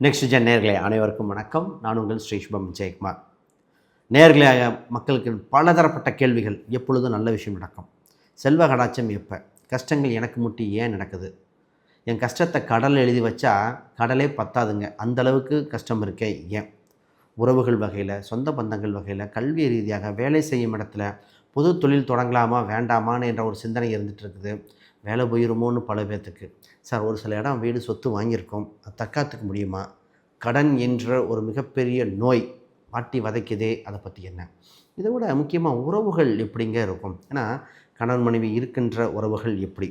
Next gen நேயர்களே அனைவருக்கும் வணக்கம். நான் உங்கள் ஸ்ரீ சுபம் ஜெயக்குமார். நேயர்களே, மக்களுக்கு பலதரப்பட்ட கேள்விகள். எப்பொழுதும் நல்ல விஷயம் நடக்கும். செல்வ கடாட்சம் எப்போ? கஷ்டங்கள் எனக்கு முட்டி ஏன் நடக்குது? என் கஷ்டத்தை கடல் எழுதி வச்சா கடலே பத்தாதுங்க, அந்தளவுக்கு கஷ்டம் இருக்கே ஏன்? உறவுகள் வகையில், சொந்த பந்தங்கள் வகையில், கல்வி ரீதியாக, வேலை செய்யும் இடத்துல புது தொழில் தொடங்கலாமா வேண்டாமான்னு என்ற ஒரு சிந்தனை இருந்துகிட்டு இருக்குது. வேலை போயிருமோன்னு பல பேர்த்துக்கு. சார், ஒரு சில இடம் வீடு சொத்து வாங்கியிருக்கோம், அது தற்காத்துக்க முடியுமா? கடன் என்ற ஒரு மிகப்பெரிய நோய் வாட்டி வதைக்குதே, அதை பற்றி என்ன? இதை விட முக்கியமாக உறவுகள் எப்படிங்க இருக்கும்? ஏன்னா கணவன் மனைவி இருக்கின்ற உறவுகள் எப்படி?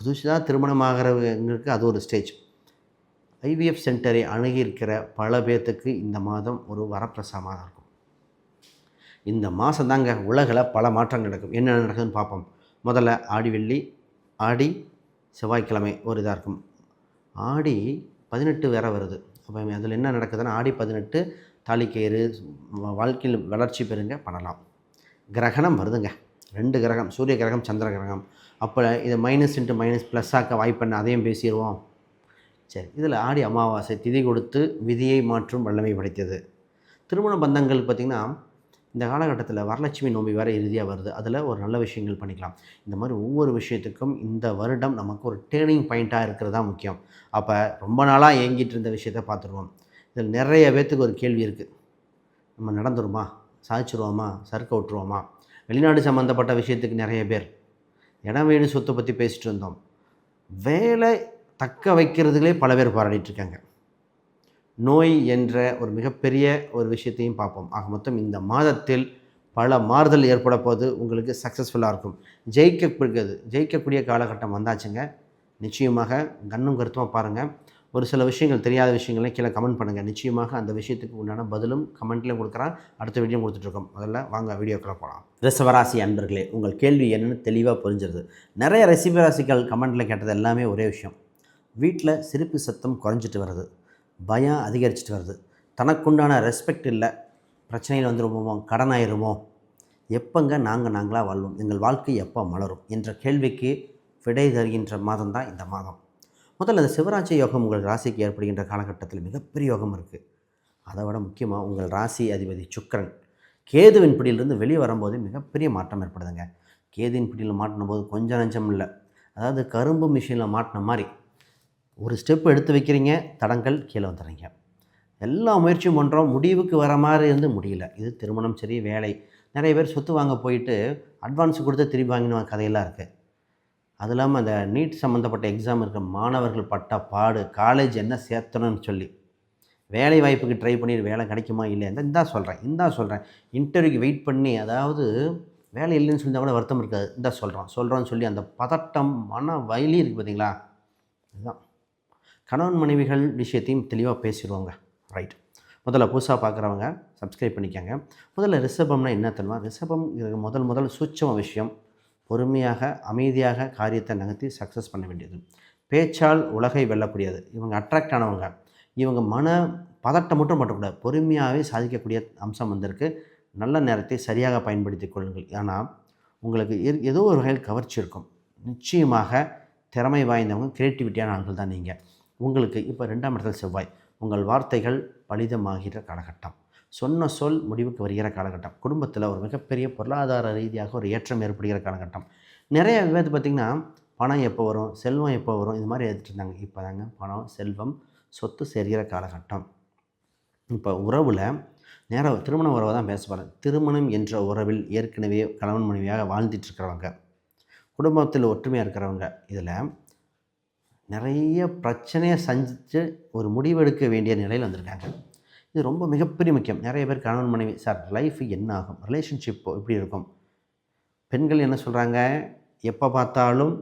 புதுசாக திருமணமாகிறவங்களுக்கு அது ஒரு ஸ்டேஜ். ஐவிஎஃப் சென்டரை அணுகியிருக்கிற பல பேர்த்துக்கு இந்த மாதம் ஒரு வரப்பிரசாதமாக இருக்கும். இந்த மாதம் தாங்க உலகில் பல மாற்றங்கள் நடக்கும். என்ன நடக்குதுன்னு பார்ப்போம். முதல்ல ஆடி வெள்ளி, ஆடி செவ்வாய்க்கிழமை ஒரு இதாக இருக்கும். ஆடி 18 வேற வருது. அப்போ அதில் என்ன நடக்குதுன்னா, ஆடி 18 தாலிக்கயிறு, வாழ்க்கையில் வளர்ச்சி பெறுங்க பண்ணலாம். கிரகணம் வருதுங்க, 2 கிரகம், சூரிய கிரகம், சந்திர கிரகம். அப்போ இதை மைனஸ் இன்ட்டு மைனஸ் ப்ளஸ்ஸாக்க வாய்ப்பண்ண அதையும் பேசிடுவோம். சரி, இதில் ஆடி அமாவாசை திதி கொடுத்து விதியை மாற்றும் வல்லமை படைத்தது. திருமண பந்தங்கள் பார்த்திங்கன்னா, இந்த காலகட்டத்தில் வரலட்சுமி நோம்பி வேறு இறுதியாக வருது. அதில் ஒரு நல்ல விஷயங்கள் பண்ணிக்கலாம். இந்த மாதிரி ஒவ்வொரு விஷயத்துக்கும் இந்த வருடம் நமக்கு ஒரு டேர்னிங் பாயிண்ட்டாக இருக்கிறது தான் முக்கியம். அப்போ ரொம்ப நாளாக ஏங்கிட்டு இருந்த விஷயத்தை பார்த்துருவோம். இதில் நிறைய பேர்த்துக்கு ஒரு கேள்வி இருக்குது. நம்ம நடந்துருமா, சாதிச்சிருவோமா, சறுக்க விட்டுருவோமா? வெளிநாடு சம்மந்தப்பட்ட விஷயத்துக்கு நிறைய பேர், இடம் வீடு சொத்தை பற்றி பேசிகிட்டு இருந்தோம். வேலை தக்க வைக்கிறதுலே பல பேர் போராடிட்டுருக்காங்க. நோய் என்ற ஒரு மிகப்பெரிய ஒரு விஷயத்தையும் பார்ப்போம். ஆக மொத்தம் இந்த மாதத்தில் பல மாறுதல் ஏற்பட போது உங்களுக்கு சக்ஸஸ்ஃபுல்லாக இருக்கும். ஜெயிக்கக்கூடிய காலகட்டம் வந்தாச்சுங்க. நிச்சயமாக கண்ணும் கருத்துமாக பாருங்கள். ஒரு சில விஷயங்கள், தெரியாத விஷயங்களையும் கீழே கமெண்ட் பண்ணுங்கள். நிச்சயமாக அந்த விஷயத்துக்கு உண்டான பதிலும் கமெண்ட்லேயும் கொடுக்குறேன், அடுத்த வீடியோ கொடுத்துட்ருக்கோம். முதல்ல வாங்க வீடியோக்குள்ளே போகலாம். ரிஷபராசி அன்பர்களே, உங்கள் கேள்வி என்னென்னு தெளிவாக புரிஞ்சிருது. நிறைய ரிஷபராசிகள் கமெண்ட்டில் கேட்டது எல்லாமே ஒரே விஷயம். வீட்டில் சிரிப்பு சத்தம் குறைஞ்சிட்டு வருது, பயம் அதிகரிச்சுட்டு வருது, தனக்குண்டான ரெஸ்பெக்ட் இல்லை, பிரச்சனையில் வந்துருமோ, கடன் ஆயிருமோ, எப்போங்க நாங்களாக வாழ்வோம், எங்கள் வாழ்க்கை எப்போ மலரும் என்ற கேள்விக்கு விடை தருகின்ற மாதம் தான் இந்த மாதம். முதல்ல இந்த சிவராஜ்ய யோகம் உங்கள் ராசிக்கு ஏற்படுகின்ற காலகட்டத்தில் மிகப்பெரிய யோகம் இருக்குது. அதை விட முக்கியமாக உங்கள் ராசி அதிபதி சுக்கிரன் கேதுவின் பிடியிலிருந்து வெளியே வரும்போது மிகப்பெரிய மாற்றம் ஏற்படுதுங்க. கேதுவின் பிடியில் மாட்டின போது கொஞ்சம் நஞ்சம் இல்லை, அதாவது கரும்பு மிஷினில் மாட்டின மாதிரி ஒரு ஸ்டெப் எடுத்து வைக்கிறீங்க, தடங்கள் கீழே வந்துடுறீங்க. எல்லா முயற்சியும் பண்ணுறோம், முடிவுக்கு வர மாதிரி இருந்து முடியல. இது திருமணம் சரி, வேலை. நிறைய பேர் சொத்து வாங்க போயிட்டு அட்வான்ஸ் கொடுத்து திரும்பி வாங்கின கதையெல்லாம் இருக்குது. அது இல்லாமல் அந்த நீட் சம்மந்தப்பட்ட எக்ஸாம் இருக்கிற மாணவர்கள் பட்ட பாடு, காலேஜ் என்ன சேர்த்தணும்னு சொல்லி வேலை வாய்ப்புக்கு ட்ரை பண்ணி வேலை கிடைக்குமா இல்லையா, இந்தா சொல்கிறேன் இன்டர்வியூக்கு வெயிட் பண்ணி, அதாவது வேலை இல்லைன்னு சொல்லி கூட வருத்தம் இருக்காது, சொல்கிறோன்னு சொல்லி அந்த பதட்டம், மன வலி இருக்குது பார்த்தீங்களா? இதுதான் கணவன் மனைவிகள் விஷயத்தையும் தெளிவாக பேசிடுவாங்க. ரைட். முதல்ல புதுசாக பார்க்குறவங்க சப்ஸ்கிரைப் பண்ணிக்கோங்க. முதல்ல ரிஷபம்னா என்ன தெரியுமா? ரிஷபம் இது முதல் சூட்சம விஷயம். பொறுமையாக அமைதியாக காரியத்தை நகர்த்தி சக்ஸஸ் பண்ண வேண்டியது. பேச்சால் உலகை வெல்லக்கூடியது. இவங்க அட்ராக்ட் ஆனவங்க. இவங்க மன பதட்டம் மட்டும் பற்றக்கூடாது, பொறுமையாகவே சாதிக்கக்கூடிய அம்சம் வந்திருக்கு. நல்ல நேரத்தை சரியாக பயன்படுத்தி கொள்ளுங்கள். ஆனால் உங்களுக்கு ஏதோ ஒரு வகையில் கவர்ச்சி இருக்கும். நிச்சயமாக திறமை வாய்ந்தவங்க, க்ரியேட்டிவிட்டியான ஆட்கள் தான் நீங்கள். உங்களுக்கு இப்போ 2ஆம் இடத்தில் செவ்வாய். உங்கள் வார்த்தைகள் பலிதமாகிற காலகட்டம், சொன்ன சொல் முடிவுக்கு வருகிற காலகட்டம். குடும்பத்தில் ஒரு மிகப்பெரிய பொருளாதார ரீதியாக ஒரு ஏற்றம் ஏற்படுகிற காலகட்டம். நிறைய பேர் பார்த்திங்கன்னா, பணம் எப்போ வரும், செல்வம் எப்போ வரும், இது மாதிரி எடுத்துகிட்டு இருந்தாங்க. இப்போ தாங்க பணம், செல்வம், சொத்து சேர்கிற காலகட்டம். இப்போ உறவில் நேராக திருமண உறவை தான் பேச போகிறேன். திருமணம் என்ற உறவில் ஏற்கனவே கணவன் மனைவியாக வாழ்ந்துட்டுருக்கிறவங்க, குடும்பத்தில் ஒற்றுமையாக இருக்கிறவங்க, இதில் நிறைய பிரச்சனையை சந்தித்து ஒரு முடிவெடுக்க வேண்டிய நிலையில் வந்திருக்காங்க. இது ரொம்ப மிகப்பெரிய முக்கியம். நிறைய பேர் கணவன் மனைவி, சார் லைஃப் என்ன ஆகும், ரிலேஷன்ஷிப் எப்படி இருக்கும்? பெண்கள் என்ன சொல்கிறாங்க, எப்போ பார்த்தாலும்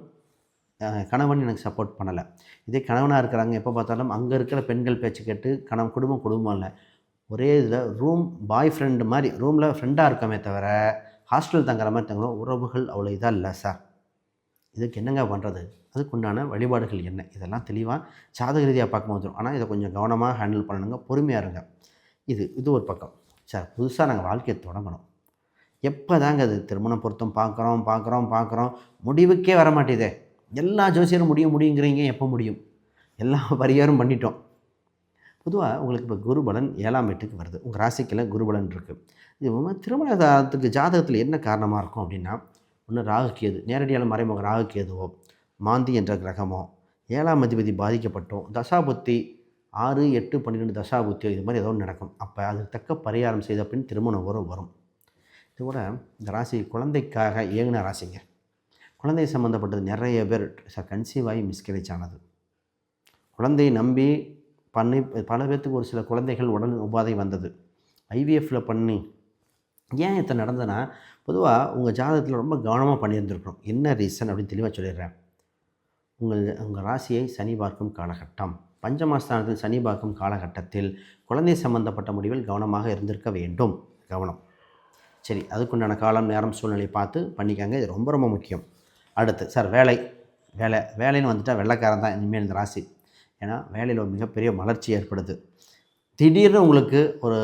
கணவன் எனக்கு சப்போர்ட் பண்ணலை. இதே கணவனாக இருக்கிறாங்க, எப்போ பார்த்தாலும் அங்கே இருக்கிற பெண்கள் பேச்சு கேட்டு குடும்பம் இல்லை, ஒரே இதில் ரூம் பாய் ஃப்ரெண்டு மாதிரி ரூமில் ஃப்ரெண்டாக இருக்கமே தவிர ஹாஸ்டல் தங்குற மாதிரி தங்குறோம். உறவுகள் அவ்வளோ இதாக இல்லை சார். இதுக்கு என்னங்க பண்ணுறது? அதுக்குண்டான வழிபாடுகள் என்ன? இதெல்லாம் தெளிவாக ஜாதக ரீதியாக பார்க்க வந்துடும். ஆனால் இதை கொஞ்சம் கவனமாக ஹேண்டில் பண்ணணுங்க, பொறுமையாக இருங்க. இது ஒரு பக்கம். சார், புதுசாக நாங்கள் வாழ்க்கையை தொடங்கணும், எப்போ தாங்க அது திருமணம் பொருத்தம் பார்க்குறோம், முடிவுக்கே வர மாட்டேதே. எல்லா ஜோசியரும் முடியுங்கிறீங்க, எப்போ முடியும்? எல்லா பரிகாரம் பண்ணிட்டோம், பொதுவாக உங்களுக்கு இப்போ குருபலன் 7ஆம் வீட்டுக்கு வருது. உங்கள் ராசிக்கில் குருபலன் இருக்குது. இது திருமணத்துக்கு ஜாதகத்தில் என்ன காரணமாக இருக்கும் அப்படின்னா, ஒன்று ராகு கேது, நேரடியான மறைமுக ராகு கேதுவோ, மாந்தி என்ற கிரகமோ, 7ஆம் அதிபதி பாதிக்கப்பட்டோ, தசாபுத்தி 6, 8, 12 தசாபுத்தியோ இது மாதிரி ஏதோ ஒன்று நடக்கும். அப்போ அதுக்கு தக்க பரிகாரம் செய்த பின் திருமணம் வரும். இதோட இந்த ராசி குழந்தைக்காக ஏங்கின ராசிங்க. குழந்தை சம்மந்தப்பட்டது நிறைய பேர் கன்சீவ் ஆகி மிஸ்கேரேஜ் ஆனது. குழந்தையை நம்பி பண்ணி பல பேர்த்துக்கு ஒரு சில குழந்தைகள் உடல் உபாதை வந்தது. ஐவிஎஃப்பில் பண்ணி ஏன் இத்தனை நடந்ததுன்னா, பொதுவாக உங்கள் ஜாதகத்தில் ரொம்ப கவனமாக பண்ணியிருந்துருக்கணும். என்ன ரீசன் அப்படின்னு தெளிவாக சொல்லிடுறேன். உங்கள் ராசியை சனி பார்க்கும் காலகட்டம், பஞ்சமஸ்தானத்தில் சனி பார்க்கும் காலகட்டத்தில் குழந்தை சம்பந்தப்பட்ட முடிவில் கவனமாக இருந்திருக்க வேண்டும். கவனம். சரி, அதுக்குண்டான காலம், நேரம், சூழ்நிலை பார்த்து பண்ணிக்காங்க. இது ரொம்ப ரொம்ப முக்கியம். அடுத்து சார் வேலைன்னு வந்துட்டால் வெள்ளைக்காரன் தான் இனிமேல் இந்த ராசி. ஏன்னா வேலையில் ஒரு மிகப்பெரிய வளர்ச்சி ஏற்படுது. திடீர்னு உங்களுக்கு ஒரு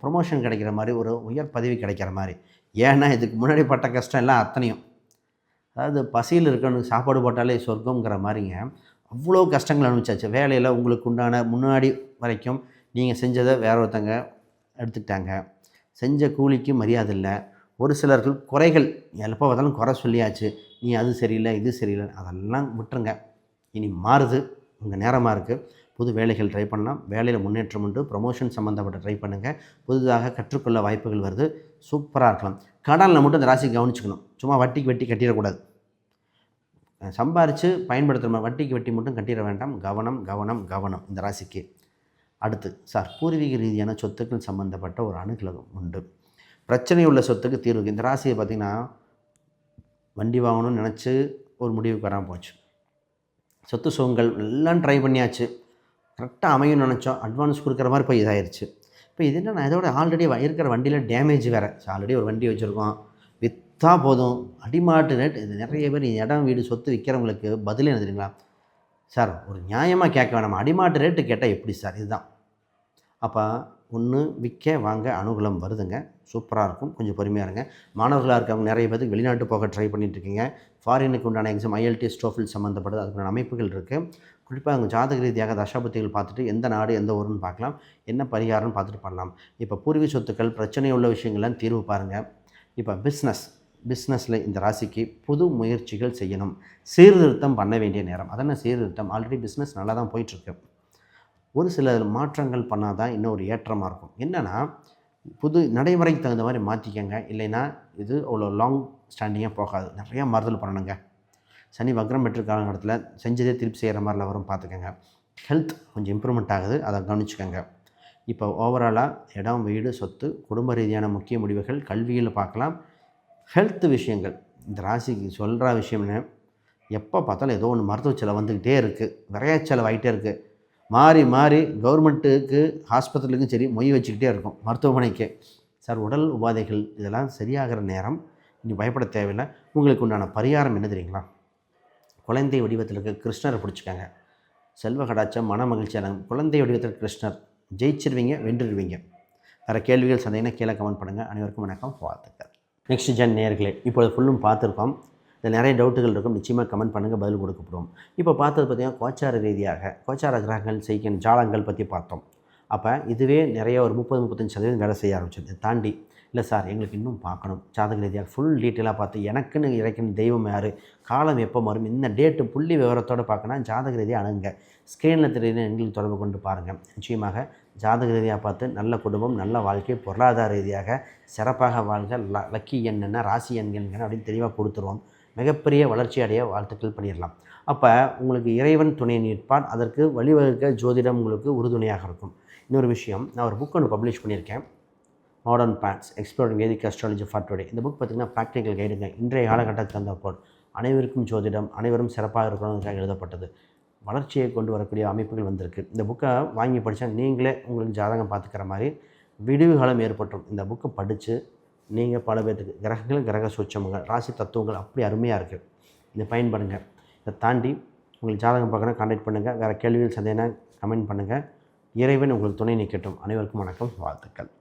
ப்ரொமோஷன் கிடைக்கிற மாதிரி, ஒரு உயர் பதவி கிடைக்கிற மாதிரி. ஏன்னா இதுக்கு முன்னாடி பட்ட கஷ்டம் எல்லாம் அத்தனையும், அதாவது பசியில் இருக்கவனுக்கு சாப்பாடு போட்டாலே சொர்க்கங்கிற மாதிரிங்க, அவ்வளோ கஷ்டங்கள் அனுபவிச்சாச்சு. வேலையில் உங்களுக்கு உண்டான முன்னாடி வரைக்கும் நீங்கள் செஞ்சதை வேற ஒருத்தங்க எடுத்துக்கிட்டாங்க. செஞ்ச கூலிக்கு மரியாதை இல்லை. ஒரு சிலர்கள் குறைகள் எப்போ பார்த்தாலும் குறை சொல்லியாச்சு. நீ அது சரியில்லை, இது சரியில்லை, அதெல்லாம் விட்டுருங்க. இனி மாறுது, உங்கள் நேரமாக இருக்குது. புது வேலைகள் ட்ரை பண்ணலாம். வேலையில் முன்னேற்றம் உண்டு. ப்ரொமோஷன் சம்மந்தப்பட்ட ட்ரை பண்ணுங்கள். புதுதாக கற்றுக்கொள்ள வாய்ப்புகள் வருது. சூப்பராக இருக்கலாம். கடனில் மட்டும் இந்த ராசி கவனிச்சுக்கணும். சும்மா வட்டிக்கு வெட்டி கட்டிடக்கூடாது. சம்பாரித்து பயன்படுத்துகிற மாதிரி வட்டிக்கு வெட்டி மட்டும் கட்டிட வேண்டாம். கவனம் இந்த ராசிக்கு. அடுத்து சார், பூர்வீக ரீதியான சொத்துக்கள் சம்மந்தப்பட்ட ஒரு அணுகலம் உண்டு. பிரச்சனை உள்ள சொத்துக்கு தீர்வு. இந்த ராசியை பார்த்திங்கன்னா, வண்டி வாங்கணும்னு நினச்சி ஒரு முடிவுக்கு வராமல் போச்சு. சொத்து சுகங்கள் எல்லாம் ட்ரை பண்ணியாச்சு. கரெக்டாக அமையும் நினச்சோம். அட்வான்ஸ் கொடுக்குற மாதிரி போய் இதாகிடுச்சு. இப்போ இது என்ன, இதோட ஆல்ரெடி இருக்கிற வண்டியில் டேமேஜ் வேறு. ஆல்ரெடி ஒரு வண்டி வச்சுருக்கோம், விற்றா போதும். அடிமாட்டு ரேட். இது நிறைய பேர் இடம் வீடு சொத்து விற்கிறவங்களுக்கு பதில் என்ன தெரியுங்களா? சார் ஒரு நியாயமாக கேட்க வேணாம், அடிமாட்டு ரேட்டு கேட்டால் எப்படி சார்? இதுதான். அப்போ ஒன்று விற்க வாங்க அனுகூலம் வருதுங்க. சூப்பராக இருக்கும். கொஞ்சம் பொறுமையாக இருங்க. மாணவர்களாக இருக்கவங்க நிறைய பேருக்கு வெளிநாட்டு போக ட்ரை பண்ணிட்டுருக்கீங்க. ஃபாரினுக்கு உண்டான எக்ஸாம், IELTS, TOEFL சம்மந்தப்பட்டது அதுக்குண்டான அமைப்புகள் இருக்குது. குறிப்பாக அவங்க ஜாதக ரீதியாக தசாபுத்திகள் பார்த்துட்டு எந்த நாடு எந்த ஊருன்னு பார்க்கலாம். என்ன பரிகாரம்னு பார்த்துட்டு பண்ணலாம். இப்போ பூர்வீக சொத்துக்கள் பிரச்சனை உள்ள விஷயங்கள்லாம் தீர்வு பாருங்கள். இப்போ பிஸ்னஸில் இந்த ராசிக்கு புது முயற்சிகள் செய்யணும். சீர்திருத்தம் பண்ண வேண்டிய நேரம். அதென்ன சீர்திருத்தம்? ஆல்ரெடி பிஸ்னஸ் நல்லா தான் போயிட்டுருக்கு. ஒரு சில மாற்றங்கள் பண்ணால் தான் இன்னும் ஒரு ஏற்றமாக இருக்கும். என்னென்னா, புது நடைமுறைக்கு தகுந்த மாதிரி மாற்றிக்கங்க. இல்லைன்னா இது அவ்வளோ லாங் ஸ்டாண்டிங்காக போகாது. நிறையா மாறுதல் பண்ணணுங்க. சனி வக்ரம் பெற்ற காலகட்டத்தில் செஞ்சதே திருப்பி செய்கிற மாதிரிலாம் வரும். பார்த்துக்கங்க. ஹெல்த் கொஞ்சம் இம்ப்ரூவ்மெண்ட் ஆகுது, அதை கவனிச்சுக்கோங்க. இப்போ ஓவராலாக இடம், வீடு, சொத்து, குடும்ப ரீதியான முக்கிய முடிவுகள், கல்வியில் பார்க்கலாம். ஹெல்த் விஷயங்கள் இந்த ராசிக்கு சொல்கிற விஷயம்னு, எப்போ பார்த்தாலும் ஏதோ ஒன்று மருத்துவ செலவு வந்துக்கிட்டே இருக்குது. விரைய செலவு ஆகிட்டே இருக்குது. மாறி கவர்மெண்ட்டுக்கு ஹாஸ்பிட்டலுக்கும் சரி மொய் வச்சுக்கிட்டே இருக்கும். மருத்துவமனைக்கு சார் உடல் உபாதைகள் இதெல்லாம் சரியாகிற நேரம். இனி பயப்பட தேவையில்லை. உங்களுக்கு உண்டான பரிகாரம் என்ன தெரியுங்களா? குழந்தை வடிவத்தில் இருக்க கிருஷ்ணரை பிடிச்சிக்கங்க. செல்வ கடாச்சம், மன மகிழ்ச்சியான குழந்தை வடிவத்தில் கிருஷ்ணர். ஜெயிச்சிருவீங்க, வென்றுடுவீங்க. வேறு கேள்விகள் சந்தேகம்னா கீழே கமெண்ட் பண்ணுங்கள். அனைவருக்கும் வணக்கம், வாழ்த்துக்கள். நெக்ஸ்ட் ஜென் நேயர்களே, இப்போது ஃபுல்லும் பார்த்துருக்கோம். இதில் நிறைய டவுட்டுகள் இருக்கும். நிச்சயமாக கமெண்ட் பண்ணுங்கள், பதில் கொடுக்கப்படும். இப்போ பார்த்தது பார்த்திங்கன்னா கோச்சார ரீதியாக கோச்சார கிரகங்கள் செய்கின்ற ஜாலங்கள் பற்றி பார்த்தோம். அப்போ இதுவே நிறைய ஒரு 30-35% வேலை செய்ய ஆரம்பிச்சது. தாண்டி இல்லை சார் எங்களுக்கு இன்னும் பார்க்கணும், ஜாதக ரீதியாக ஃபுல் டீட்டெயிலாக பார்த்து எனக்குன்னு இறைக்கணும் தெய்வம் யார், காலம் எப்போ வரும், இந்த டேட்டு புள்ளி விவரத்தோடு பார்க்கணும். ஜாதக ரீதியாக அணுங்க. ஸ்க்ரீனில் தெரியுது எங்களுக்கு தொடர்பு கொண்டு பாருங்கள். நிச்சயமாக ஜாதக ரீதியாக பார்த்து நல்ல குடும்பம், நல்ல வாழ்க்கை, பொருளாதார ரீதியாக சிறப்பாக வாழ்க, லக்கி என்னென்ன, ராசி எண்கள் அப்படின்னு தெளிவாக கொடுத்துருவோம். மிகப்பெரிய வளர்ச்சி அடைய வாழ்த்துக்கள் பண்ணிடலாம். அப்போ உங்களுக்கு இறைவன் துணை நிற்பான். அதற்கு வழிவகுக்க ஜோதிடம் உங்களுக்கு உறுதுணையாக இருக்கும். இன்னொரு விஷயம், நான் ஒரு புக் ஒன்று பப்ளிஷ் பண்ணியிருக்கேன். Modern paths exploring Vedic astrology for today. இந்த புக் பார்த்திங்கன்னா ப்ராக்டிக்கல் கைடுங்க. இன்றைய காலகட்டத்தில் தந்தப்போல் அனைவருக்கும் ஜோதிடம், அனைவரும் சிறப்பாக இருக்கணுங்கிறதுக்காக எழுதப்பட்டது. வளர்ச்சியை கொண்டு வரக்கூடிய அமைப்புகள் வந்திருக்கு. இந்த புக்கை வாங்கி படித்தா நீங்களே உங்களுக்கு ஜாதகம் பார்த்துக்கிற மாதிரி விடிவு காலம் ஏற்பட்டுரும். இந்த புக்கை படித்து நீங்கள் பல பேர்த்துக்கு கிரகங்கள், கிரக சூட்சமங்கள், ராசி தத்துவங்கள் அப்படி அருமையாக இருக்குது. இதை பயன்படுங்க. இதை தாண்டி உங்களுக்கு ஜாதகம் பார்க்கணும், கான்டாக்ட் பண்ணுங்கள். வேறு கேள்விகள் சந்தேகம்னா கமெண்ட் பண்ணுங்கள். இறைவன் உங்களுக்கு துணை நிற்கட்டும். அனைவருக்கும் வணக்கம், வாழ்த்துக்கள்.